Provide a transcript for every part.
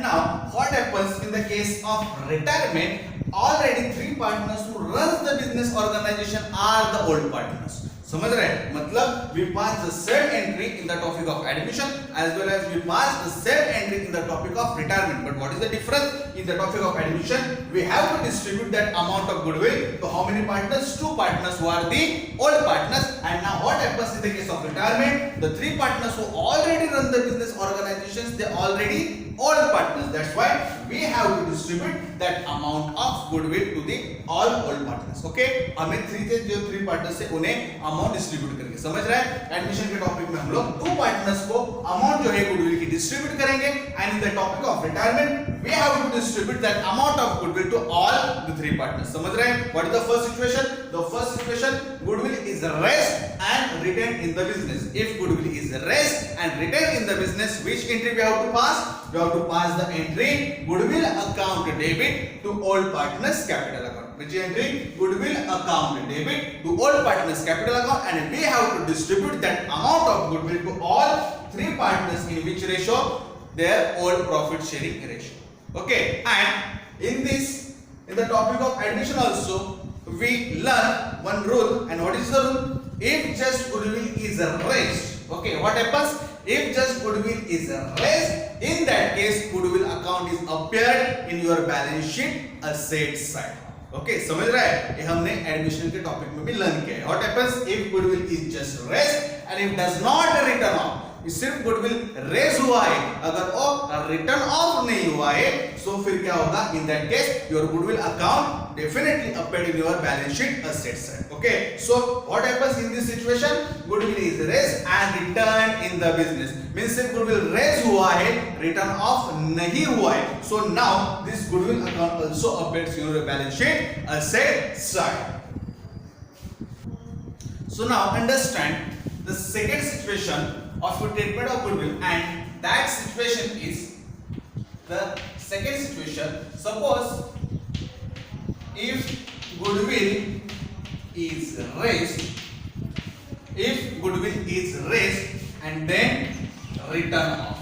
now what happens in the case of retirement? Already three partners who runs the business organization are the old partners. समझ रहे हैं? मतलब we pass the same entry in the topic of admission as well as we pass the same entry in the topic of retirement. But what is the difference? In the topic of admission, we have to distribute that amount of goodwill to how many partners? Two partners who are the old partners. And now what happens in the case of retirement? The three partners who already run the business organizations, they already old partners. That's why we have to distribute that amount of goodwill to the all old partners. Okay? हमें three partners से उन्हें amount distribute करेंगे. समझ रहे हैं? Admission के topic में हम लोग टू पार्टनर्स को अमाउंट जो है गुडविल की डिस्ट्रीब्यूट करेंगे and in the topic of retirement we have to distribute that amount of goodwill to all the three partners. समझ रहे हैं? What is the first situation? The first situation, goodwill is raised and retained in the business. If goodwill is raised and retained in the business, which entry we have to pass? We have to pass the entry goodwill account debit to old partners capital account. Which entry? Goodwill account debit to old partners capital account, and we have to distribute that amount of goodwill to all three partners in which ratio? Their old profit sharing ratio. Okay, and in the topic of admission also we learn one rule. And what is the rule? If just goodwill is raised, okay, what happens? If just goodwill is raised, in that case goodwill account is appeared in your balance sheet asset side. Okay, समझ रहा है? ये हमने admission के topic में भी learn किया है. What happens if goodwill is just raised and it does not return off? सिर्फ गुडविल रेज हुआ है, अगर वो रिटर्न ऑफ नहीं हुआ है, सो फिर क्या होगा? In that case your goodwill account definitely appeared in your balance sheet asset side. Okay, so what happens in this situation? Goodwill is raised and retained in the business. Means सिर्फ goodwill raised हुआ है, written off नहीं हुआ है. So now this goodwill account also appears in your balance sheet asset side. So now understand the second situation of treatment of goodwill, and that situation is the second situation. Suppose if goodwill is raised and then return off.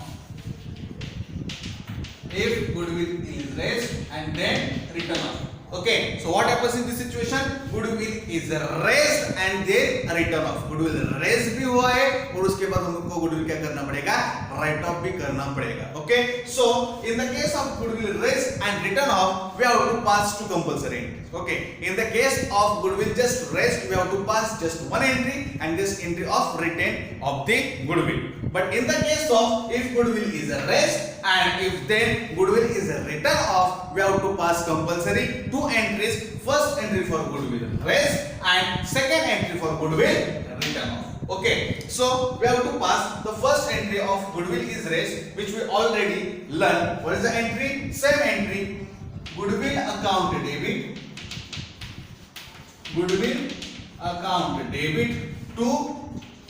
If goodwill is raised and then return off. Okay, so what happens in this situation? Goodwill is raised and then return off. Goodwill raised भी हुआ है और उसके बाद हमको goodwill क्या करना पड़ेगा? Write off भी करना पड़ेगा. Okay, so in the case of goodwill raised and return off, we have to pass two compulsory entries. Okay, in the case of goodwill just raised, we have to pass just one entry and this entry of retain of the goodwill. But in the case of if goodwill is raised and if then goodwill is written off, we have to pass compulsory two entries. First entry for goodwill raised and second entry for goodwill written off. Okay, so we have to pass the first entry of goodwill is raised, which we already learned. What is the entry? Same entry, goodwill account debit. Goodwill account debit to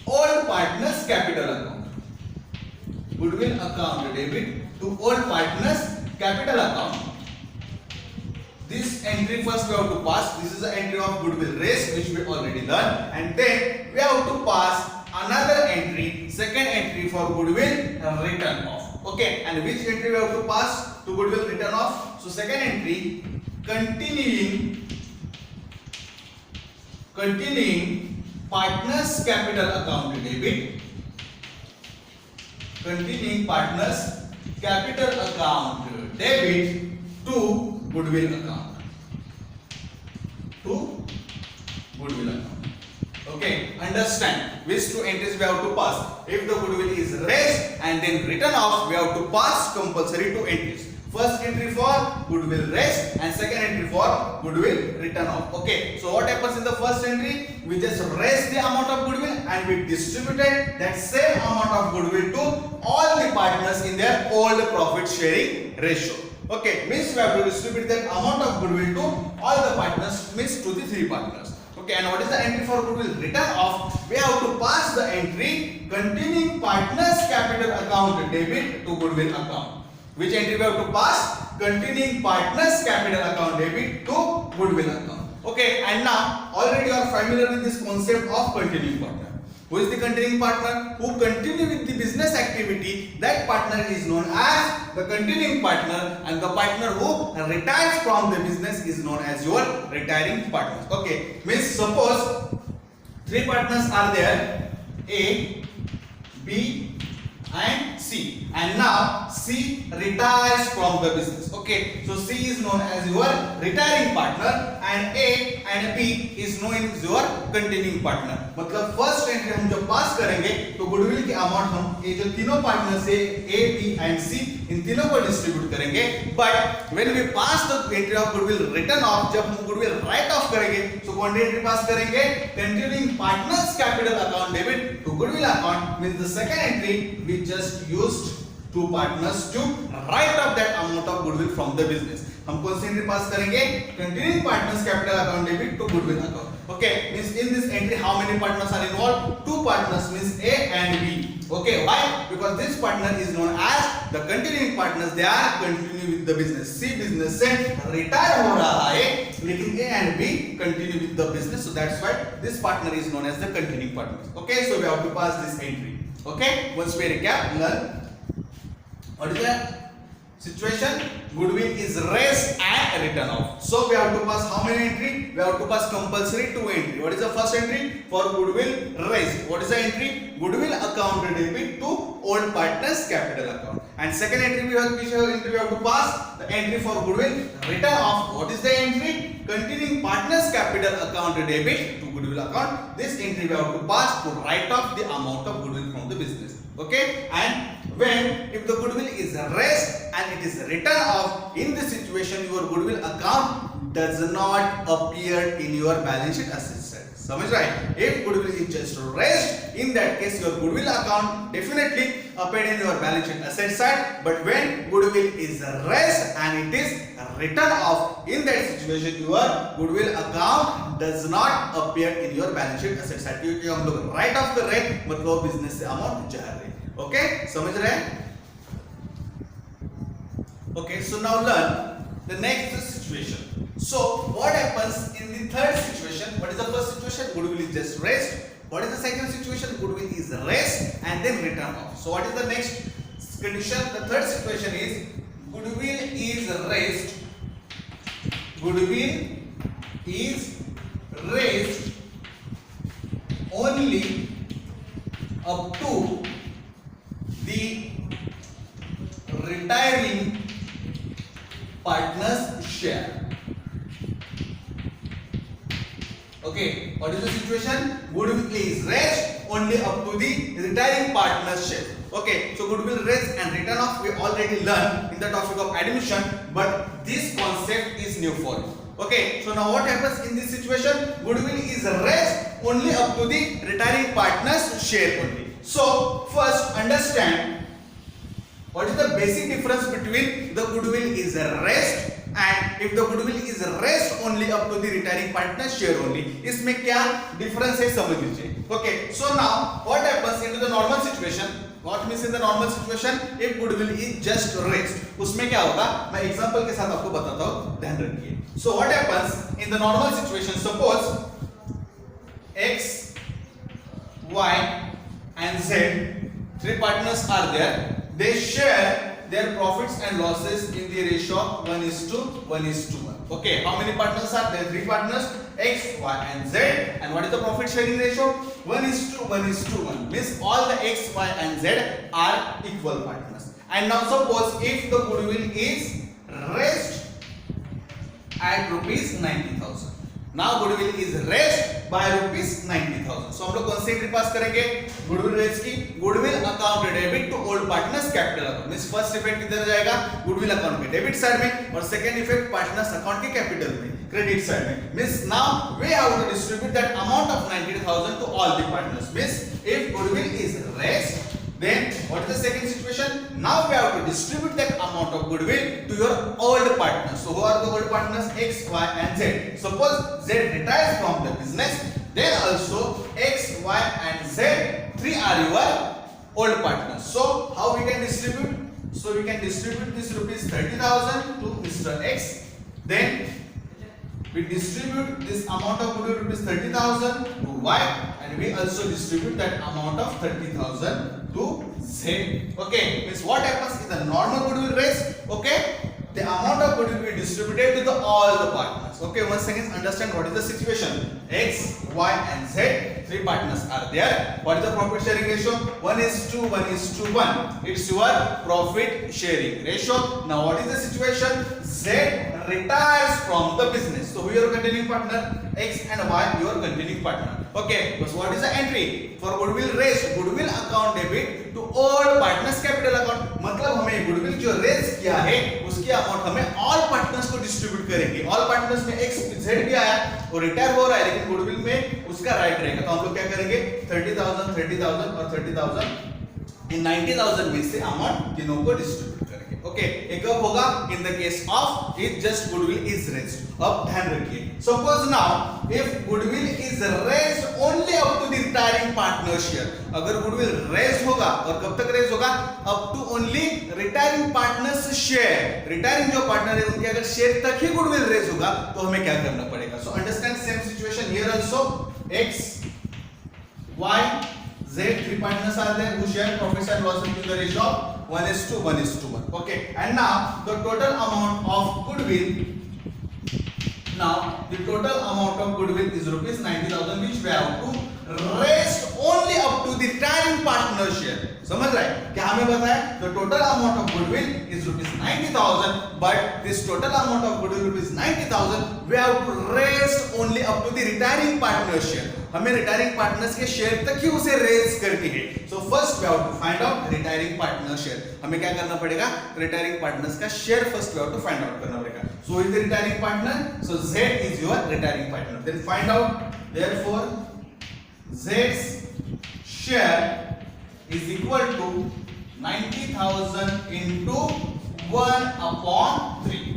old partners capital account. Goodwill account debit to old partners capital account. This entry first we have to pass. This is the entry of goodwill raised, which we already learned, and then we have to pass another entry, second entry for goodwill written off. Okay, and which entry we have to pass to goodwill written off? So second entry, continuing partners capital account debit. Continuing partners capital account debit to goodwill account. To goodwill account. Okay, understand which two entries we have to pass. If the goodwill is raised and then written off, we have to pass compulsory two entries. First entry for goodwill raised and second entry for goodwill written off. Okay, so what happens in the first entry? We just raised the amount of goodwill and we distributed that same amount of goodwill to all the partners in their old profit sharing ratio. Okay, means we have to distribute that amount of goodwill to all the partners, means to the three partners. Okay, and what is the entry for goodwill written off? We have to pass the entry continuing partners capital account debit to goodwill account. Which entry we have to pass? Continuing partners capital account debit to goodwill account. Okay, and now already you are familiar with this concept of continuing partner. Who is the continuing partner? Who continue with the business activity, that partner is known as the continuing partner, and the partner who retires from the business is known as your retiring partner. Okay, means suppose three partners are there, A, B and C, and now C retires from the business. Okay, so C is known as your retiring partner and A and B is known as your continuing partner. मतलब first entry हम जब पास करेंगे तो goodwill की amount हम ये जो तीनों पार्टनर से A, B and C इन तीनों को डिस्ट्रीब्यूट करेंगे. But when we pass the entry of goodwill written off, जब हम गुडविल राइट ऑफ करेंगे तो कौन सी एंट्री पास करेंगे? Continuing partners capital account debit to goodwill account. Means the second entry we just used two partners to write off that amount of goodwill from the business. हम कौन सी entry pass करेंगे? Continuing partners capital account debit to goodwill account. Okay, means in this entry how many partners are involved? Two partners, means A and B. Okay, why? Because this partner is known as the continuing partners. They are continuing with the business. C business से retire हो रहा है, लेकिन A and B continue with the business. So that's why this partner is known as the continuing partners. Okay, so we have to pass this entry. Okay, once we recap, learn what is the situation? Goodwill is raised and written off. So we have to pass how many entry? We have to pass compulsory two entry. What is the first entry? For goodwill raised. What is the entry? Goodwill account debit to old partners capital account. And second entry we have to pass the entry for goodwill written off. What is the entry? Continuing partners capital account debit to goodwill account. This entry we have to pass to write off the amount of goodwill from the business. Okay, and when if the goodwill is raised and it is written off, in this situation your goodwill account does not appear in your balance sheet assets side. समझ रहा है? If goodwill is just raised, in that case your goodwill account definitely appeared in your balance sheet asset side. But when goodwill is raised and it is written off, in that situation your goodwill account does not appear in your balance sheet asset side. क्योंकि हम लोग write off कर रहे हैं, मतलब business से amount जा रही है. Okay, समझ रहे हैं? Okay, so now learn the next situation. So what happens in the third situation? What is the first situation? Goodwill is just raised. What is the second situation? Goodwill is raised and then written off. So what is the next condition? The third situation is goodwill is raised. Goodwill is raised only up to the retiring partner's share. Okay, what is the situation? Goodwill is raised only up to the retiring partner's share. Okay, so goodwill raised and written off we already learned in the topic of admission, but this concept is new for you. Okay, so now what happens in this situation? Goodwill is raised only up to the retiring partner's share only. So first understand what is the basic difference between the goodwill is raised and if the goodwill is raised only up to the retiring partner's share only. इसमें क्या difference है समझ लीजिए. Okay, so now what happens into the normal situation? What means in the normal situation? If goodwill is just raised, उसमें क्या होगा? मैं example के साथ आपको बताता हूँ, ध्यान रखिए. So what happens in the normal situation? Suppose X, Y and Z, three partners are there. They share their profits and losses in the ratio of 1:1. Okay, how many partners are there? Three partners, X, Y and Z. And what is the profit sharing ratio? 1:1. Means all the X, Y and Z are equal partners. And now suppose if the goodwill is raised at rupees 90,000. Now goodwill is raised by rupees 90,000. So हम लोग कौन सी entry pass करेंगे? Goodwill raised की goodwill account debit to old partners capital account. Means first effect किधर जाएगा? Goodwill account के debit side में और सेकंड इफेक्ट पार्टनर्स अकाउंट के कैपिटल में क्रेडिट साइड में. Means now we have to distribute that amount of 90,000 to all the partners. Means if goodwill is raised, then what is the second situation? Now we have to distribute that amount of goodwill to your old partners. So who are the old partners? X, Y and Z. Suppose Z retires from the business, then also X, Y and Z, three are your old partners. So how we can distribute? So we can distribute this rupees 30,000 to Mr. X, then we distribute this amount of goodwill rupees 30,000 to Y, and we also distribute that amount of 30,000 to Z. Okay, means what happens in the normal goodwill raise? Okay, the amount of goodwill we distributed to the all the partners. Okay, once again understand what is the situation. X, Y and Z, three partners are there. What is the profit sharing ratio? 1:1:1. It's your profit sharing ratio. Now what is the situation? Z retires from the business. So who your continuing partner? X and Y your continuing partner. Okay, so what is the entry for goodwill raised? Goodwill account debit to all partners capital account. मतलब हमें goodwill जो raise किया है उसकी amount हमें all partners को distribute करेंगे. all partners में X Z भी आया और रिटायर हो रहा है, लेकिन goodwill में उसका राइट रहेगा. तो हम लोग क्या करेंगे? 30,000 30,000 और 30,000 इन 90,000 में से अमाउंट तीनों को डिस्ट्रीब्यूट करेंगे. ओके, एक कब होगा? In the case of if just goodwill is raised. अब ध्यान रखिए, suppose now if goodwill is raised only up to the retiring partner share. अगर गुडविल रेज्ड होगा और कब तक रेज्ड होगा? Up to only retiring partners share. Retiring जो पार्टनर है उनके अगर शेयर तक ही गुडविल रेज्ड होगा तो हमें क्या करना पड़ेगा? So understand same situation here also. X, Y, Z, three partners are there who share profits and losses in the ratio of 1:1:1. Okay, and now the total amount of goodwill. Now the total amount of goodwill is rupees 90,000, which we have to raise only up to the retiring partner share. समझ रहे हैं? क्या हमें बताया? The total amount of goodwill is rupees 90,000, but this total amount of goodwill rupees 90,000 we have to raise only up to the retiring partner share. हमें retiring partners के share तक ही उसे रेज करनी है. So first we have to find out retiring partner share. हमें क्या करना पड़ेगा? रिटायरिंग पार्टनर्स का share first we have to find out करना पड़ेगा. So is the retiring partner, so Z is your retiring partner. Then find out, therefore Z's share is equal to 90,000 into 1/3.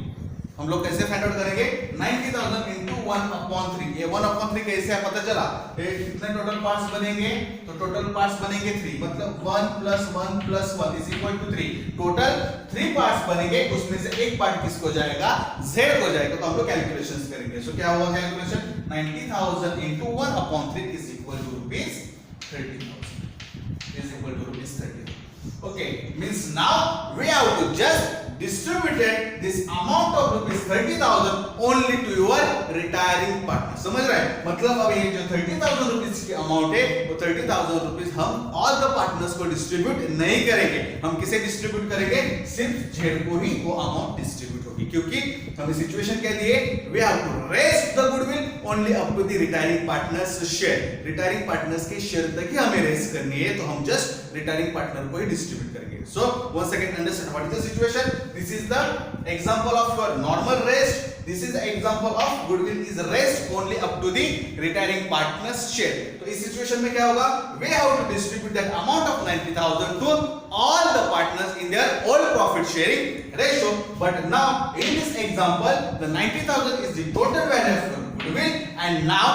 हम लोग कैसे फाइंड आउट करेंगे? 90,000 into 1/3. ये 1/3 कैसे है पता चला? ये कितने टोटल पार्ट्स बनेंगे? तो टोटल पार्ट्स बनेंगे 3, मतलब 1 + 1 + 1 = 3. टोटल 3 पार्ट्स बनेंगे, उसमें से एक पार्ट किसको जाएगा? Z को जाएगा. तो हम लोग कैलकुलेशंस करेंगे. सो क्या होगा calculation? 90,000 into 1/3 is equal to rupees 30,000. Is equal to rupees 30,000. Okay, means now we have to just distributed this amount of rupees 30,000 only to your retiring partner. समझ रहे हैं? मतलब अब ये जो 30,000 रुपीस की अमाउंट है वो 30,000 रुपीस हम ऑल द पार्टनर्स को डिस्ट्रीब्यूट नहीं करेंगे. हम किसे डिस्ट्रीब्यूट करेंगे? सिर्फ जेड को ही वो अमाउंट डिस्ट्रीब्यूट होगी, क्योंकि हमें सिचुएशन क्या दी है? We have to raise the goodwill only up to the retiring partners share. Retiring partners के शेयर तक ही हमें रेज करनी है, तो हम जस्ट रिटायरिंग पार्टनर को ही डिस्ट्रीब्यूट करेंगे. So once again understand what is the situation. This is the example of your normal raised. This is the example of goodwill is raised only up to the retiring partners share. तो इस situation में क्या होगा? We have to distribute that amount of 90,000 to all the partners in their all profit sharing ratio. But now in this example the 90,000 is the total value of your goodwill, and now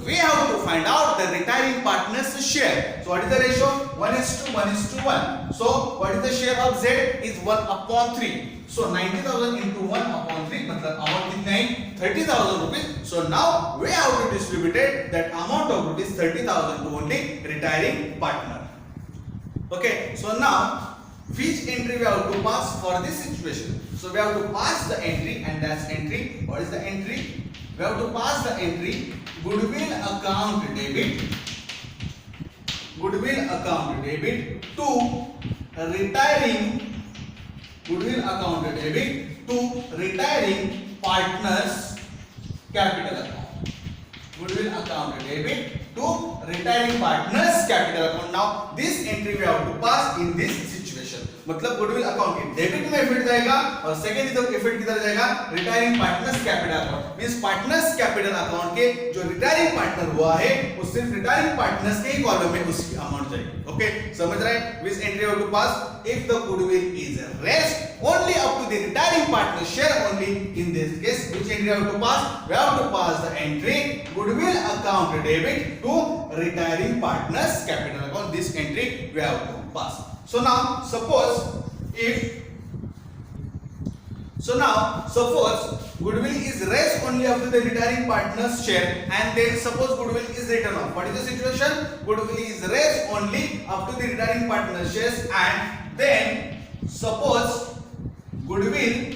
we have to find out the retiring partners share. So what is the ratio? 1:1:1. So what is the share of Z? Is 1/3. So 90,000 into 1/3 मतलब amount कितना है? 30,000 rupees. So now we have to distribute that amount of rupees 30,000 to only retiring partner. Okay, so now which entry we have to pass for this situation? So we have to pass the entry, and that's entry. What is the entry? We have to pass the entry goodwill account debit. Goodwill account debit to retiring. Goodwill account debit to retiring partners capital account. Goodwill account debit to retiring partners capital account. Now this entry we have to pass in this situation. मतलब goodwill account के debit में effect जाएगा और second effect किधर जाएगा? Retiring partners capital account. Means partners capital account के जो retiring partner हुआ है वो सिर्फ रिटायरिंग पार्टनर्स के ही कॉलम में उसकी अमाउंट जाएगी. ओके, समझ रहे हैं? Which entry have to pass if the goodwill is rest only up to the retiring partner share only. In this case which entry have to pass? We have to pass the entry goodwill account debit to retiring partners capital account. This entry we have to pass. So now suppose So now suppose goodwill is raised only up to the retiring partner's share, and then suppose goodwill is written off. What is the situation? Goodwill is raised only up to the retiring partner's shares, and then suppose goodwill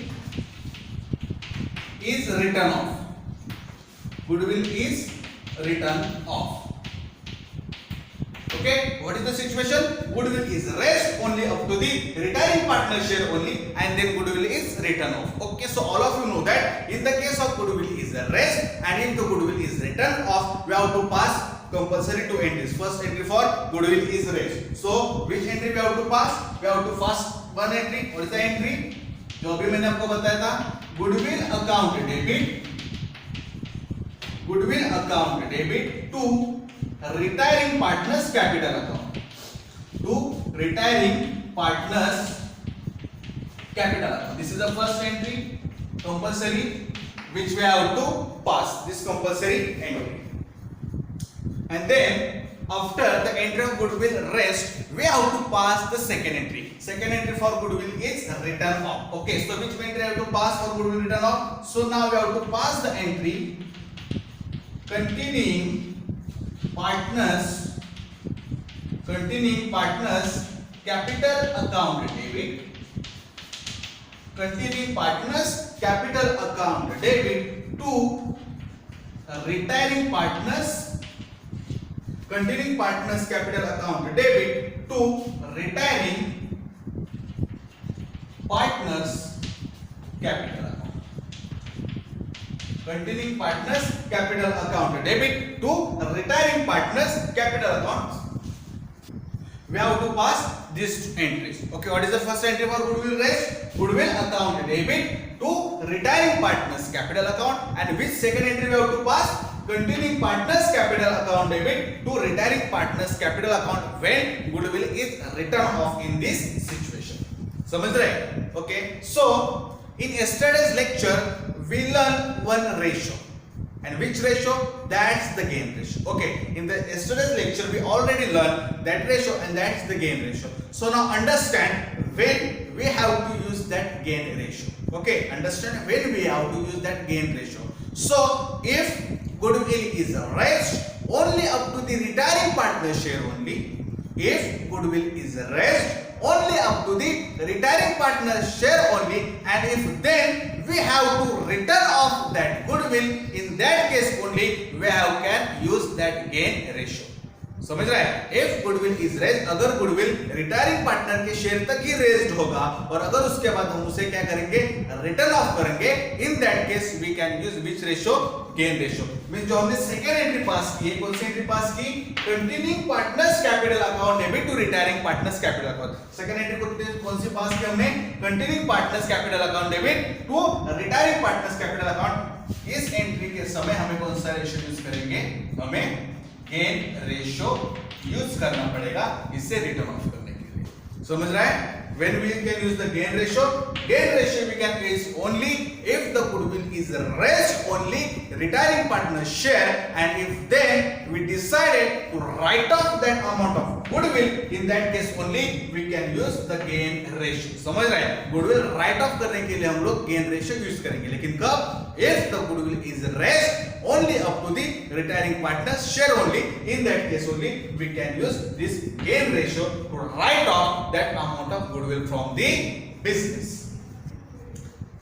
is written off. Goodwill is written off. Okay, what is the situation? Goodwill is raised only up to the retiring partner share only, and then goodwill is written off. Okay, so all of you know that in the case of goodwill is raised and if the goodwill is written off, we have to pass compulsory two entries. First entry for goodwill is raised. So which entry we have to pass? We have to pass one entry. What is the entry? जो अभी मैंने आपको बताया था, goodwill account debit to retiring partners capital account. To retiring partners capital account. This is the first entry, compulsory, which we have to pass. This compulsory entry. And then after the entry of goodwill raised, we have to pass the second entry. Second entry for goodwill is written off. Okay, so which entry I have to pass for goodwill written off? So now we have to pass the entry containing partners capital account debit, containing partners capital account debit to retiring partners, containing partners capital account debit to retiring partners capital account. Containing partners capital account debit to retiring partners capital account. We have to pass these two entries. Okay, what is the first entry for goodwill raised? Goodwill account debit to retiring partners capital account. And which second entry we have to pass? Containing partners capital account debit to retiring partners capital account when goodwill is written off in this situation. समझ रहे? Okay, so in yesterday's lecture we learn one ratio. And which ratio? That's the gain ratio. Okay, in the yesterday's lecture we already learned that ratio, and that's the gain ratio. So now understand when we have to use that gain ratio. Okay, understand when we have to use that gain ratio. So if goodwill is raised only up to the retiring partner share only, if goodwill is raised only up to the retiring partner share only, and if then we have to return off that goodwill, in that case only we can use that gain ratio. समझ रहा है? If goodwill is raised, अगर goodwill retiring partner के share तक ही raised होगा और अगर उसके बाद हम उसे क्या करेंगे? Return off करेंगे. In that case we can use which ratio? Gain ratio. Means जो हमने second entry पास की है, कौन सी entry पास की? Continuing partners capital account debit to retiring partners capital account. Second entry कौन सी पास की हमने? Continuing partners capital account debit to retiring partners capital account. इस entry के समय हमें कौन सा ratio यूज करेंगे? हमें गेन रेशियो यूज करना पड़ेगा इसे रिटर्न ऑफ करने के लिए. समझ रहा है? When we can use the gain ratio we can use only if the goodwill is raised only retiring partner share, and if then we decided to write off that amount of goodwill, in that case only we can use the gain ratio. समझ रहे हैं? goodwill write off करने के लिए हम लोग gain ratio use करेंगे, लेकिन कब? If the goodwill is raised only up to the retiring partner's share only, in that case only we can use this gain ratio to write off that amount of goodwill from the business.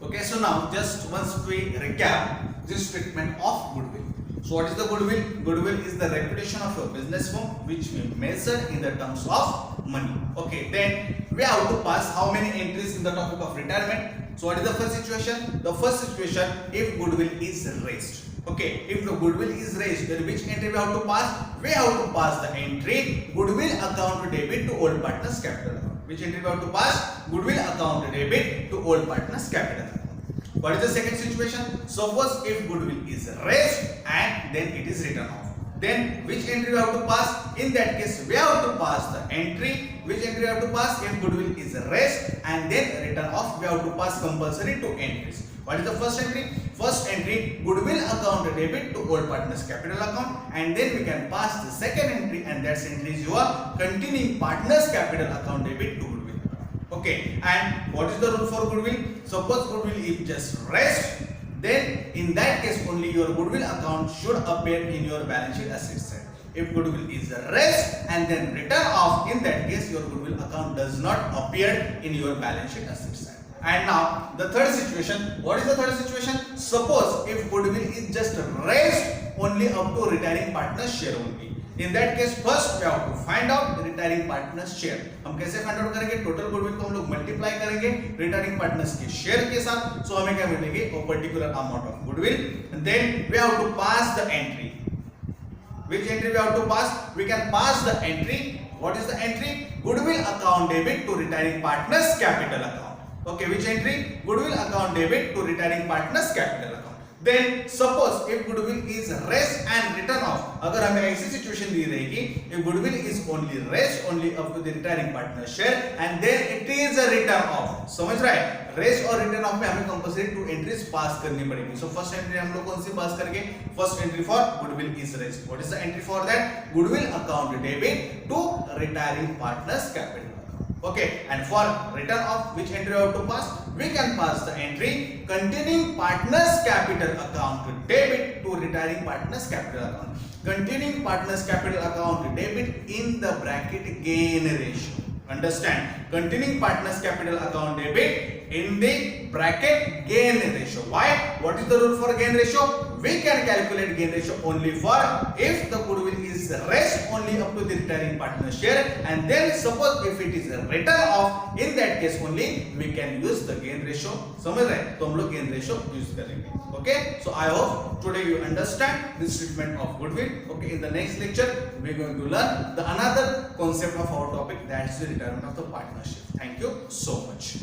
Okay, so now just once we recap this treatment of goodwill. So what is the goodwill? Goodwill is the reputation of your business firm which we measure in the terms of money. Okay, then we have to pass how many entries in the topic of retirement. So what is the first situation? The first situation, if goodwill is raised. Okay, if the goodwill is raised, then which entry we have to pass? We have to pass the entry goodwill account debit to old partners capital account. Which entry we have to pass? Goodwill account debit to old partners capital account. What is the second situation? Suppose if goodwill is raised and then it is written off, then which entry we have to pass? In that case we have to pass the entry. Which entry we have to pass? If goodwill is raised and then written off, we have to pass compulsory two entries. What is the first entry? First entry, goodwill account debit to old partners capital account, and then we can pass the second entry, and that entry is your continuing partners capital account debit to goodwill. Okay, and what is the rule for goodwill? Suppose goodwill is just rest, then in that case only your goodwill account should appear in your balance sheet asset side. If goodwill is rest and then written off, in that case your goodwill account does not appear in your balance sheet asset side. And now the third situation. What is the third situation? Suppose if goodwill is just rest only up to retiring partner's share only. In that case first we have to find out retiring partners share. हम कैसे find out करेंगे? Total goodwill को हम लोग multiply करेंगे retiring partners के share के साथ. सो हमें क्या मिलेगी? a particular amount of goodwill, and then we have to pass the entry. Which entry we have to pass? We can pass the entry. What is the entry? Goodwill account debit to retiring partners capital account. Okay, which entry? Goodwill account debit to retiring partners capital account. Then suppose if goodwill is rest and written off, अगर हमें ऐसी situation दी रहेगी if goodwill is only rest only up to the retiring partner share and then it is a written off. समझ रहा है? Rest और return of में हमें कंपल्सरी 2 एंट्रीज पास करनी पड़ेगी. सो फर्स्ट एंट्री हम लोग कौन सी पास करेंगे? First entry for goodwill is raised. What is the entry for that? Goodwill account debit to retiring partners capital. Okay, and for return of which entry we have to pass? We can pass the entry containing partners capital account debit to retiring partners capital account. Containing partners capital account debit in the bracket gain ratio. Understand? Containing partners capital account debit in the bracket gain ratio. Why? What is the rule for gain ratio? We can calculate gain ratio only for if the goodwill is rest only up to the retiring partner share, and then suppose if it is written off, in that case only we can use the gain ratio. समझ रहे? तो हम लोग gain ratio use करेंगे. Okay? So I hope today you understand this treatment of goodwill. Okay? In the next lecture we are going to learn the another concept of our topic, that is the retirement of the partnership. Thank you so much.